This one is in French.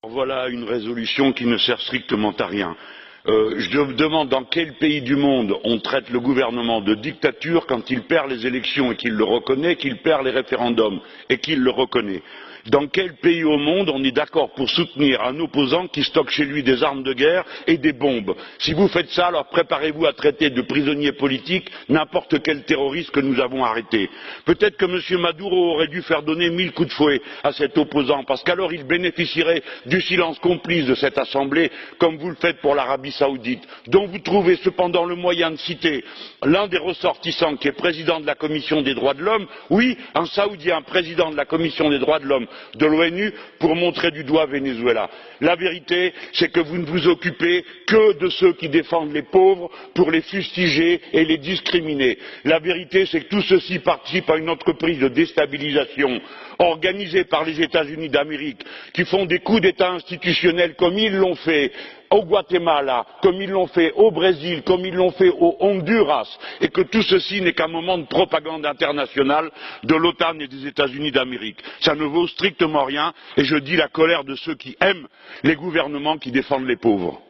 Voilà une résolution qui ne sert strictement à rien. Je me demande dans quel pays du monde on traite le gouvernement de dictature quand il perd les élections et qu'il le reconnaît, qu'il perd les référendums et qu'il le reconnaît. Dans quel pays au monde on est d'accord pour soutenir un opposant qui stocke chez lui des armes de guerre et des bombes? Si vous faites ça, alors préparez-vous à traiter de prisonnier politique n'importe quel terroriste que nous avons arrêté. Peut-être que M. Maduro aurait dû faire donner 1000 coups de fouet à cet opposant, parce qu'alors il bénéficierait du silence complice de cette Assemblée, comme vous le faites pour l'Arabie Saoudite, dont vous trouvez cependant le moyen de citer l'un des ressortissants qui est président de la Commission des droits de l'homme, oui, un Saoudien président de la Commission des droits de l'homme de l'ONU, pour montrer du doigt Venezuela. La vérité, c'est que vous ne vous occupez que de ceux qui défendent les pauvres pour les fustiger et les discriminer. La vérité, c'est que tout ceci participe à une entreprise de déstabilisation organisée par les États-Unis d'Amérique, qui font des coups d'État institutionnels comme ils l'ont fait au Guatemala, comme ils l'ont fait au Brésil, comme ils l'ont fait au Honduras, et que tout ceci n'est qu'un moment de propagande internationale de l'OTAN et des États-Unis d'Amérique. Ça ne vaut strictement rien, et je dis la colère de ceux qui aiment les gouvernements qui défendent les pauvres.